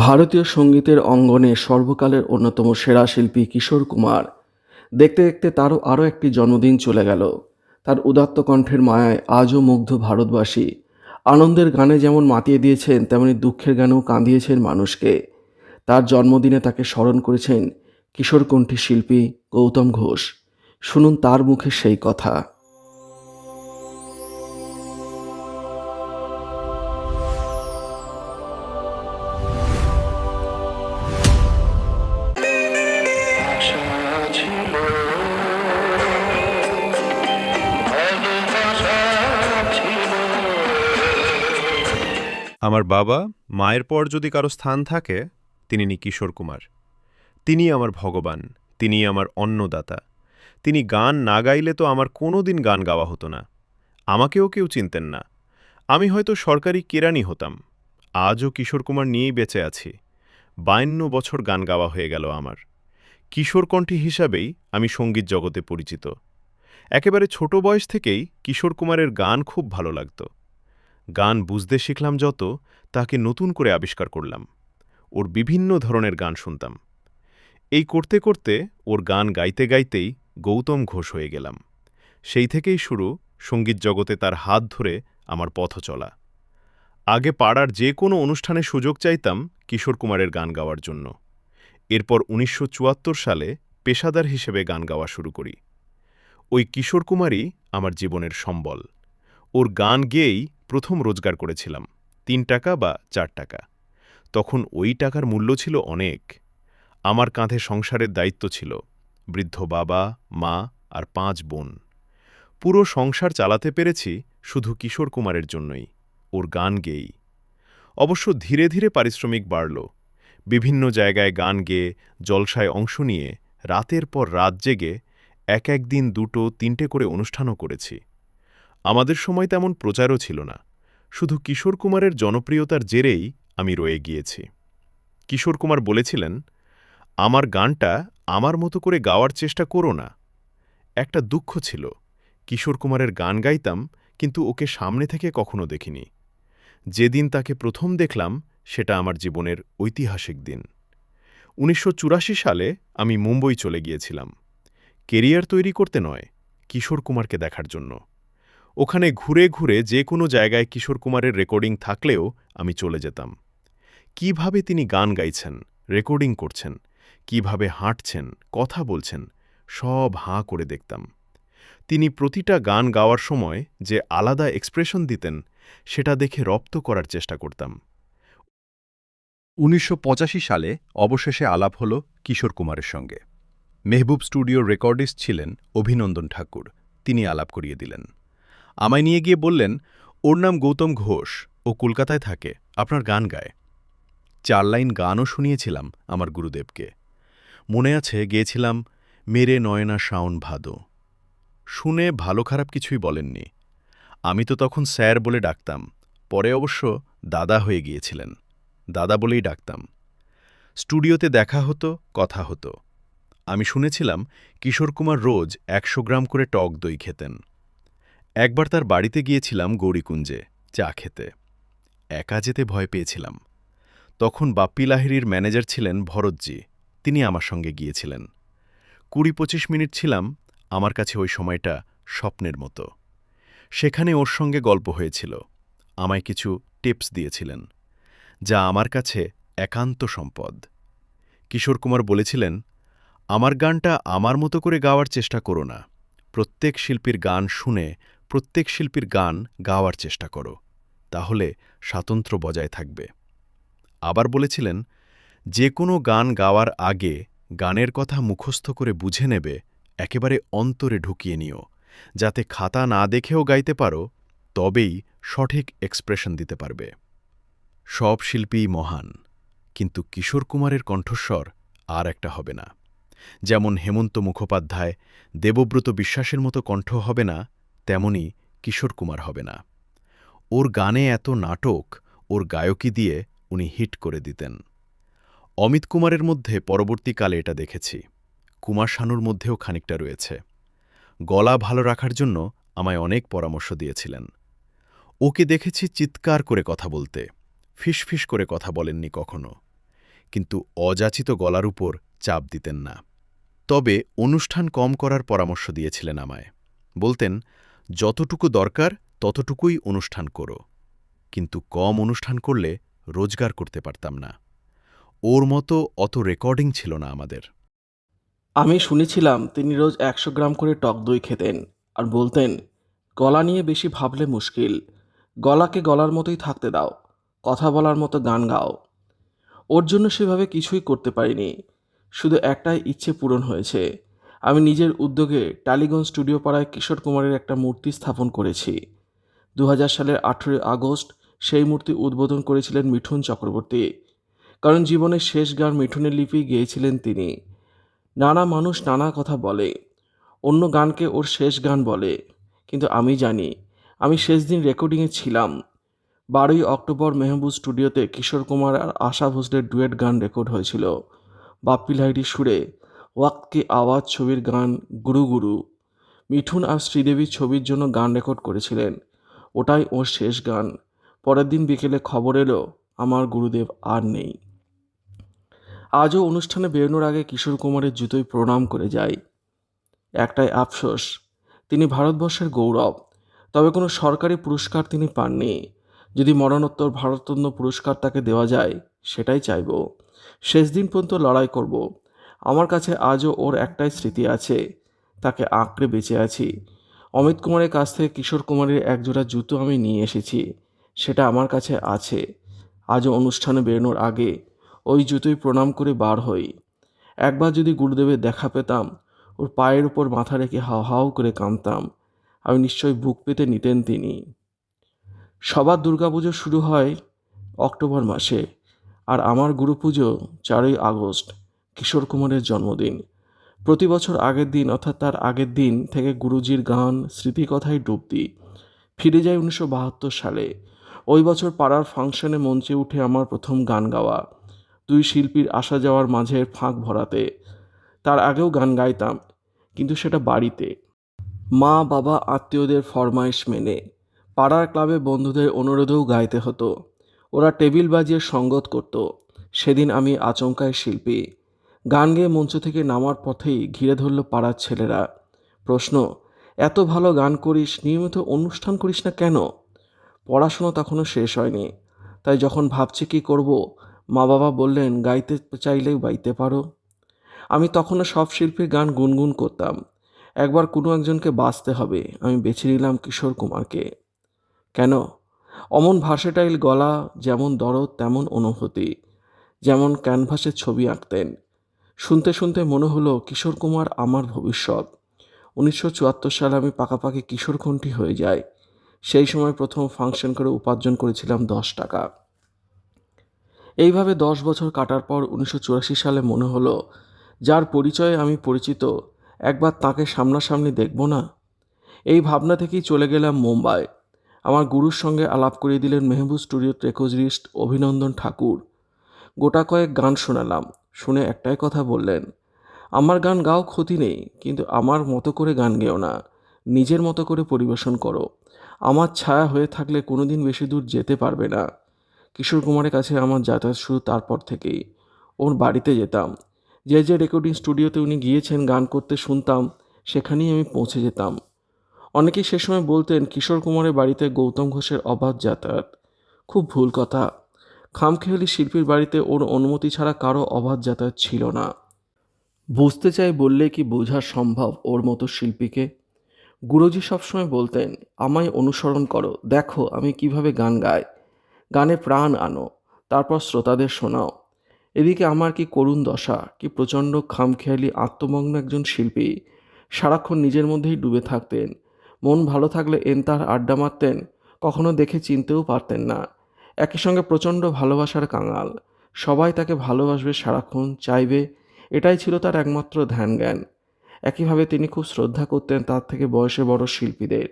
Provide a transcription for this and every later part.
ভারতীয় সঙ্গীতের অঙ্গনে সর্বকালের অন্যতম সেরা শিল্পী কিশোর কুমার। দেখতে দেখতে তারও আরও একটি জন্মদিন চলে গেল। তার উদাত্ত কণ্ঠের মায়ায় আজও মুগ্ধ ভারতবাসী। আনন্দের গানে যেমন মাতিয়ে দিয়েছেন, তেমনি দুঃখের গানেও কাঁদিয়েছেন মানুষকে। তার জন্মদিনে তাকে স্মরণ করেছেন কিশোরকণ্ঠী শিল্পী গৌতম ঘোষ। শুনুন তার মুখে সেই কথা। আমার বাবা মায়ের পর যদি কারো স্থান থাকে, তিনি কিশোর কুমার। তিনি আমার ভগবান, তিনি আমার অন্নদাতা। তিনি গান না গাইলে তো আমার কোনো দিন গান গাওয়া হতো না। আমাকেও কেউ চিনতেন না। আমি হয়তো সরকারি কেরানি হতাম। আজও কিশোর কুমার নিয়েই বেঁচে আছি। 52 বছর গান গাওয়া হয়ে গেল আমার। কিশোরকণ্ঠী হিসাবেই আমি সঙ্গীত জগতে পরিচিত। একেবারে ছোট বয়স থেকেই কিশোর কুমারের গান খুব ভালো লাগত। গান বুঝতে শিখলাম যত, তাকে নতুন করে আবিষ্কার করলাম। ওর বিভিন্ন ধরনের গান শুনতাম। এই করতে করতে ওর গান গাইতে গাইতেই গৌতম ঘোষ হয়ে গেলাম। সেই থেকেই শুরু সঙ্গীত জগতে তার হাত ধরে আমার পথ চলা। আগে পাড়ার যে কোনো অনুষ্ঠানে সুযোগ চাইতাম কিশোর কুমারের গান গাওয়ার জন্য। এরপর 1974 সালে পেশাদার হিসেবে গান গাওয়া শুরু করি। ওই কিশোর কুমারই আমার জীবনের সম্বল। ওর গান গেয়েই প্রথম রোজগার করেছিলাম, 3 টাকা বা 4 টাকা। তখন ওই টাকার মূল্য ছিল অনেক। আমার কাঁধে সংসারের দায়িত্ব ছিল, বৃদ্ধ বাবা, মা আর 5 বোন। পুরো সংসার চালাতে পেরেছি শুধু কিশোর কুমারের জন্যই, ওর গান গেয়েই। অবশ্য ধীরে ধীরে পারিশ্রমিক বাড়ল। বিভিন্ন জায়গায় গান গেয়ে জলসায় অংশ নিয়ে রাতের পর রাত জেগে এক দিন 2-3টে করে অনুষ্ঠানও করেছি। আমাদের সময় তেমন প্রচারও ছিল না। শুধু কিশোর কুমারের জনপ্রিয়তার জেরেই আমি রয়ে গিয়েছি। কিশোর কুমার বলেছিলেন, আমার গানটা আমার মতো করে গাওয়ার চেষ্টা করো না। একটা দুঃখ ছিল, কিশোর কুমারের গান গাইতাম, কিন্তু ওকে সামনে থেকে কখনো দেখিনি। যেদিন তাকে প্রথম দেখলাম সেটা আমার জীবনের ঐতিহাসিক দিন। 1984 সালে আমি মুম্বই চলে গিয়েছিলাম। কেরিয়ার তৈরি করতে নয়, কিশোর কুমারকে দেখার জন্য। ওখানে ঘুরে ঘুরে যে কোনো জায়গায় কিশোর কুমারের রেকর্ডিং থাকলেও আমি চলে যেতাম। কিভাবে তিনি গান গাইছেন, রেকর্ডিং করছেন, কিভাবে হাঁটছেন, কথা বলছেন, সব হাঁ করে দেখতাম। তিনি প্রতিটা গান গাওয়ার সময় যে আলাদা এক্সপ্রেশন দিতেন, সেটা দেখে রপ্ত করার চেষ্টা করতাম। 1985 সালে অবশেষে আলাপ হল কিশোর কুমারের সঙ্গে। মেহবুব স্টুডিওর রেকর্ডিস্ট ছিলেন অভিনন্দন ঠাকুর। তিনি আলাপ করিয়ে দিলেন। আমায় নিয়ে গিয়ে বললেন, ওর নাম গৌতম ঘোষ, ও কলকাতায় থাকে, আপনার গান গায়। 4 লাইন গানও শুনিয়েছিলাম আমার গুরুদেবকে। মনে আছে গেয়েছিলাম, মেরে নয়না শাওন ভাদো। শুনে ভালো খারাপ কিছুই বলেননি। আমি তো তখন স্যার বলে ডাকতাম, পরে অবশ্য দাদা হয়ে গিয়েছিলেন। দাদা বলেই ডাকতাম। স্টুডিওতে দেখা হতো, কথা হতো। আমি শুনেছিলাম কিশোর কুমার রোজ 100 গ্রাম করে টক দই খেতেন। একবার তার বাড়িতে গিয়েছিলাম গৌরীকুঞ্জে চা খেতে। একা যেতে ভয় পেয়েছিলাম। তখন বাপ্পি লাহিড়ীর ম্যানেজার ছিলেন ভরতজি, তিনি আমার সঙ্গে গিয়েছিলেন। 20-25 মিনিট ছিলাম। আমার কাছে ওই সময়টা স্বপ্নের মতো। সেখানে ওর সঙ্গে গল্প হয়েছিল। আমায় কিছু টিপস দিয়েছিলেন, যা আমার কাছে একান্ত সম্পদ। কিশোর কুমার বলেছিলেন, আমার গানটা আমার মতো করে গাওয়ার চেষ্টা করো না। প্রত্যেক শিল্পীর গান শুনে প্রত্যেক শিল্পীর গান গাওয়ার চেষ্টা করো, তাহলে স্বাতন্ত্র্য বজায় থাকবে। আবার বলেছিলেন, যে কোনো গান গাওয়ার আগে গানের কথা মুখস্থ করে বুঝে নেবে, একেবারে অন্তরে ঢুকিয়ে নিও, যাতে খাতা না দেখেও গাইতে পারো, তবেই সঠিক এক্সপ্রেশন দিতে পারবে। সব শিল্পীই মহান, কিন্তু কিশোর কুমারের কণ্ঠস্বর আর একটা হবে না। যেমন হেমন্ত মুখোপাধ্যায়, দেবব্রত বিশ্বাসের মতো কণ্ঠ হবে না, তেমনি কিশোর কুমার হবে না। ওর গানে এত নাটক, ওর গায়কী দিয়ে উনি হিট করে দিতেন। অমিত কুমারের মধ্যে পরবর্তীকালে এটা দেখেছি। কুমার শানুর মধ্যেও খানিকটা রয়েছে। গলা ভালো রাখার জন্য আমায় অনেক পরামর্শ দিয়েছিলেন। ওকে দেখেছি চিৎকার করে কথা বলতে, ফিসফিস করে কথা বলেননি কখনো। কিন্তু অযাচিত গলার উপর চাপ দিতেন না। তবে অনুষ্ঠান কম করার পরামর্শ দিয়েছিলেন আমায়। বলতেন, যতটুকু দরকার ততটুকুই অনুষ্ঠান করো, কিন্তু কম অনুষ্ঠান করলে রোজগার করতে পারতাম না। ওর মতো অত রেকর্ডিং ছিল না আমাদের। আমি শুনেছিলাম তিনি রোজ 100 গ্রাম করে টক দই খেতেন আর বলতেন, গলা নিয়ে বেশি ভাবলে মুশকিল, গলাকে গলার মতোই থাকতে দাও, কথা বলার মতো গান গাও। ওর জন্য সেভাবে কিছুই করতে পারিনি, শুধু একটাই ইচ্ছে পূরণ হয়েছে। আমি নিজের উদ্যোগে টালিগঞ্জ স্টুডিও পাড়ায় কিশোর কুমারের একটা মূর্তি স্থাপন করেছি। 2000 সালের 18 আগস্ট সেই মূর্তি উদ্বোধন করেছিলেন মিঠুন চক্রবর্তী। কারণ জীবনের শেষ গান মিঠুনের লিপি গেয়েছিলেন তিনি। নানা মানুষ নানা কথা বলে, অন্য গানকে ওর শেষ গান বলে, কিন্তু আমি জানি আমি শেষ দিন রেকর্ডিংয়ে ছিলাম। 12ই অক্টোবর মেহবুব স্টুডিওতে কিশোর কুমার আর আশা ভোসলের ডুয়েট গান রেকর্ড হয়েছিল। বাপ্পি লাহিড়ির সুরে ওয়াক্ত কি আওয়াজ ছবির গান গুরু গুরু। মিঠুন আর শ্রীদেবীর ছবির জন্য গান রেকর্ড করেছিলেন, ওটাই ওর শেষ গান। পরের দিন বিকেলে খবর এলো আমার গুরুদেব আর নেই। আজও অনুষ্ঠানে বেরোনোর আগে কিশোর কুমারের জুতোয় প্রণাম করে যাই। একটাই আফসোস, তিনি ভারতবর্ষের গৌরব, তবে কোনো সরকারি পুরস্কার তিনি পাননি। যদি মরণোত্তর ভারতরত্ন পুরস্কার তাকে দেওয়া যায় সেটাই চাইব। শেষ দিন পর্যন্ত লড়াই করব। আমার কাছে আজও ওর একটাই স্মৃতি আছে, তাকে আঁকড়ে বেঁচে আছি। অমিত কুমারের কাছ থেকে কিশোর কুমারের একজোড়া জুতো আমি নিয়ে এসেছি, সেটা আমার কাছে আছে। আজও অনুষ্ঠানে বেরোনোর আগে ওই জুতোই প্রণাম করে বার হই। একবার যদি গুরুদেবের দেখা পেতাম, ওর পায়ের উপর মাথা রেখে হাও হাও করে কাঁদতাম। আমি নিশ্চয়ই বুক পেতে নিতেন তিনি। সবার দুর্গাপুজো শুরু হয় অক্টোবর মাসে, আর আমার গুরুপুজো 4ই আগস্ট, কিশোর কুমারের জন্মদিন। প্রতি বছর আগের দিন অর্থাৎ তার আগের দিন থেকে গুরুজির গান স্মৃতিকথায় ডুব দিই। ফিরে যাই 1972 সালে। ওই বছর পাড়ার ফাংশনে মঞ্চে উঠে আমার প্রথম গান গাওয়া, 2 শিল্পীর আসা যাওয়ার মাঝের ফাঁক ভরাতে। তার আগেও গান গাইতাম, কিন্তু সেটা বাড়িতে, মা বাবা আত্মীয়দের ফরমাইশ মেনে। পাড়ার ক্লাবে বন্ধুদের অনুরোধেও গাইতে হতো, ওরা টেবিল বাজিয়ে সঙ্গত করত। সেদিন আমি আচমকাই শিল্পী। গান গেয়ে মঞ্চ থেকে নামার পথেই ঘিরে ধরল পাড়ার ছেলেরা। প্রশ্ন, এত ভালো গান করিস, নিয়মিত অনুষ্ঠান করিস না কেন? পড়াশুনো তখনও শেষ হয়নি, তাই যখন ভাবছি কী করব, মা বাবা বললেন গাইতে চাইলেও গাইতে পারো। আমি তখনও সব শিল্পীর গান গুনগুন করতাম। একবার কোনো একজনকে বাঁচতে হবে, আমি বেছে নিলাম কিশোর কুমারকে। কেন? অমন ভার্সেটাইল গলা, যেমন দরদ তেমন অনুভূতি, যেমন ক্যানভাসে ছবি আঁকতেন। শুনতে শুনতে মনে হলো কিশোর কুমার আমার ভবিষ্যৎ। 1974 সালে আমি পাকাপাকি কিশোরকণ্ঠী হয়ে যাই। সেই সময় প্রথম ফাংশন করে উপার্জন করেছিলাম 10 টাকা। এইভাবে 10 বছর কাটার পর 1984 সালে মনে হলো, যার পরিচয়ে আমি পরিচিত, একবার তাকে সামনাসামনি দেখব না। এই ভাবনা থেকেই চলে গেলাম মুম্বাই। আমার গুরুর সঙ্গে আলাপ করিয়ে দিলেন মেহবুব স্টুডিওর রেকর্ডিস্ট অভিনন্দন ঠাকুর। গোটা কয়েক গান শোনালাম, শুনে একটাই কথা বললেন, আমার গান গাও, ক্ষতি নেই, কিন্তু আমার মতো করে গান গেও না, নিজের মতো করে পরিবেশন করো। আমার ছায়া হয়ে থাকলে কোনোদিন বেশি দূর যেতে পারবে না। কিশোর কুমারের কাছে আমার যাতায়াত শুরু তারপর থেকেই। ওর বাড়িতে যেতাম, যে যে রেকর্ডিং স্টুডিওতে উনি গিয়েছেন গান করতে শুনতাম, সেখানেই আমি পৌঁছে যেতাম। অনেকেই সে সময় বলতেন কিশোর কুমারের বাড়িতে গৌতম ঘোষের অবাধ যাতায়াত। খুব ভুল কথা। খামখেয়ালি শিল্পীর বাড়িতে ওর অনুমতি ছাড়া কারো অবাধ যাতায়াত ছিল না। বুঝতে চাই বললে কি বোঝা সম্ভব ওর মতো শিল্পীকে? গুরুজি সবসময় বলতেন, আমায় অনুসরণ করো, দেখো আমি কিভাবে গান গাই, গানে প্রাণ আনো, তারপর শ্রোতাদের শোনাও। এদিকে আমার কি করুণ দশা, কি প্রচণ্ড খামখেয়ালি আত্মমগ্ন একজন শিল্পী। সারাক্ষণ নিজের মধ্যেই ডুবে থাকতেন। মন ভালো থাকলে এনতার আড্ডা মারতেন, কখনো দেখে চিনতেও পারতেন না। একই সঙ্গে প্রচণ্ড ভালোবাসার কাঙাল, সবাই তাকে ভালোবাসবে, সারাক্ষণ চাইবে, এটাই ছিল তার একমাত্র ধ্যান জ্ঞান। একইভাবে তিনি খুব শ্রদ্ধা করতেন তার থেকে বয়সে বড় শিল্পীদের।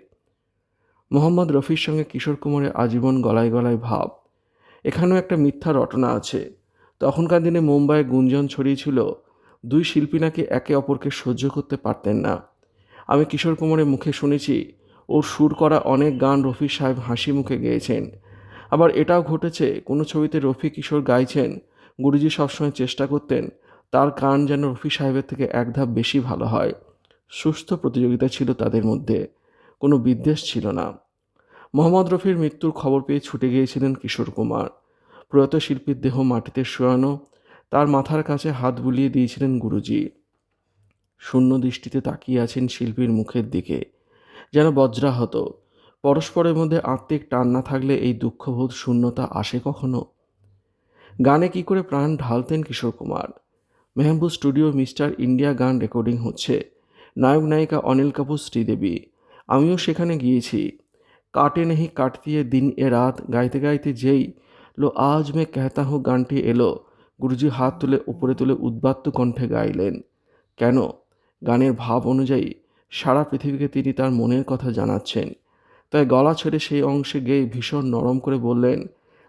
মোহাম্মদ রফির সঙ্গে কিশোর কুমারের আজীবন গলায় গলায় ভাব। এখানেও একটা মিথ্যা রটনা আছে। তখনকার দিনে মুম্বাইয়ে গুঞ্জন ছড়িয়েছিল 2 শিল্পী নাকি একে অপরকে সহ্য করতে পারতেন না। আমি কিশোর কুমারের মুখে শুনেছি ওর সুর করা অনেক গান রফি সাহেব হাসি মুখে গেয়েছেন। আবার এটাও ঘটেছে কোনো ছবিতে রফি কিশোর গাইছেন, গুরুজি সবসময় চেষ্টা করতেন তার গান যেন রফি সাহেবের থেকে এক ধাপ বেশি ভালো হয়। সুস্থ প্রতিযোগিতা ছিল তাদের মধ্যে, কোনো বিদ্বেষ ছিল না। মোহাম্মদ রফির মৃত্যুর খবর পেয়ে ছুটে গিয়েছিলেন কিশোর কুমার। প্রয়াত শিল্পীর দেহ মাটিতে শোয়ানো, তার মাথার কাছে হাত বুলিয়ে দিয়েছিলেন গুরুজি। শূন্য দৃষ্টিতে তাকিয়ে আছেন শিল্পীর মুখের দিকে, যেন বজ্রাহত। পরস্পরের মধ্যে আত্মিক টান না থাকলে এই দুঃখবোধ শূন্যতা আসে কখনো? গানে কি করে প্রাণ ঢালতেন Kishore Kumar. Mehboob studio mister India গান রেকর্ডিং হচ্ছে, নায়ক নায়িকা অনিল কাপুর, শ্রীদেবী। আমিও সেখানে গিয়েছি। কাটে নেহি কাটতি এ দিন এ রাত গাইতে গাইতে যেই লো আজ মে কেহতা হুঁ গানটি এলো, গুরুজি হাত তুলে উপরে তুলে উদ্বাত্ত কণ্ঠে গাইলেন। কেন? গানের ভাব অনুযায়ী সারা পৃথিবীকে তিনি তার মনের কথা জানাচ্ছেন। তাই গলা ছেড়ে সেই অংশে গেয়ে ভীষণ নরম করে বললেন,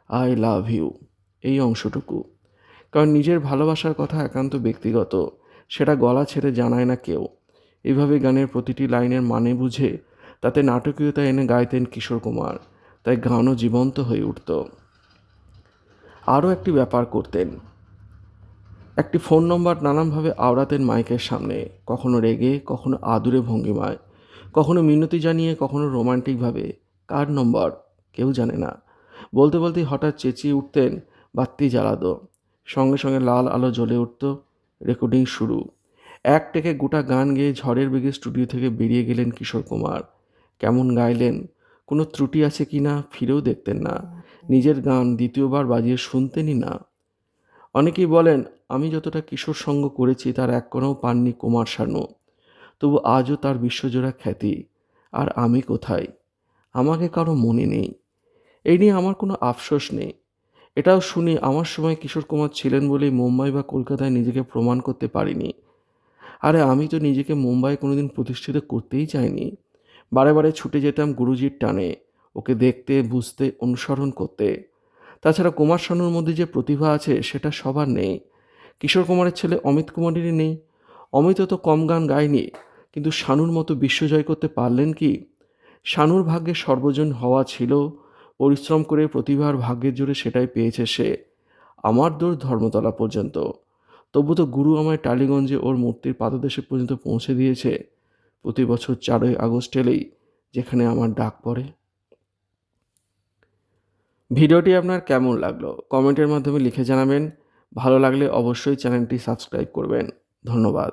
আই লাভ ইউ। এই অংশটুকু, কারণ নিজের ভালোবাসার কথা একান্ত ব্যক্তিগত, সেটা গলা ছেড়ে জানায় না কেউ। এভাবে গানের প্রতিটি লাইনের মানে বুঝে তাতে নাটকীয়তা এনে গাইতেন কিশোর কুমার, তাই গানও জীবন্ত হয়ে উঠত। আরও একটি ব্যাপার করতেন, একটি ফোন নম্বর নানানভাবে আওড়াতেন মাইকের সামনে, কখনো রেগে, কখনো আদুরে ভঙ্গিমায়, কখনো মিনতি জানিয়ে, কখনো রোমান্টিকভাবে। কার নম্বর? কেউ জানে না। বলতে বলতেই হঠাৎ চেঁচিয়ে উঠতেন, বাতি জ্বালাতো। সঙ্গে সঙ্গে লাল আলো জ্বলে উঠত। রেকর্ডিং শুরু। এক টেকে গোটা গান গেয়ে ঝড়ের বেগে স্টুডিও থেকে বেরিয়ে গেলেন কিশোর কুমার। কেমন গাইলেন, কোনো ত্রুটি আছে কি না ফিরেও দেখতেন না। নিজের গান দ্বিতীয়বার বাজিয়ে শুনতেনই না। অনেকেই বলেন, আমি যতটা কিশোর সঙ্গ করেছি তার এক কোণাও পাননি কুমার শানু। তবু আজও তার বিশ্বজোড়া খ্যাতি। আর আমি কোথায়? আমাকে কারো মনে নেই। এই নিয়ে আমার কোনো আফসোস নেই। এটাও শুনি আমার সময় কিশোর কুমার ছিলেন বলেই মুম্বাই বা কলকাতায় নিজেকে প্রমাণ করতে পারিনি। আরে আমি তো নিজেকে মুম্বাই কোনোদিন প্রতিষ্ঠিত করতেই চাইনি। বারে বারে ছুটে যেতাম গুরুজির টানে, ওকে দেখতে, বুঝতে, অনুসরণ করতে। তাছাড়া কুমার শানুর মধ্যে যে প্রতিভা আছে সেটা সবার নেই। কিশোর কুমারের ছেলে অমিত কুমারেরই নেই। অমিতও তো কম গান গায়নি, কিন্তু শানুর মতো বিশ্বজয় করতে পারলেন কি? শানুর ভাগ্যে সর্বজন হওয়া ছিল, পরিশ্রম করে প্রতিভার ভাগ্যের জোরে সেটাই পেয়েছে সে। আমার দূর ধর্মতলা পর্যন্ত, তবু তো গুরু আমায় টালিগঞ্জে ওর মূর্তির পাদদেশে পর্যন্ত পৌঁছে দিয়েছে। প্রতি বছর 4ই আগস্ট এলেই যেখানে আমার ডাক পড়ে। ভিডিওটি আপনার কেমন লাগলো কমেন্টের মাধ্যমে লিখে জানাবেন। ভালো লাগলে অবশ্যই চ্যানেলটি সাবস্ক্রাইব করবেন। ধন্যবাদ।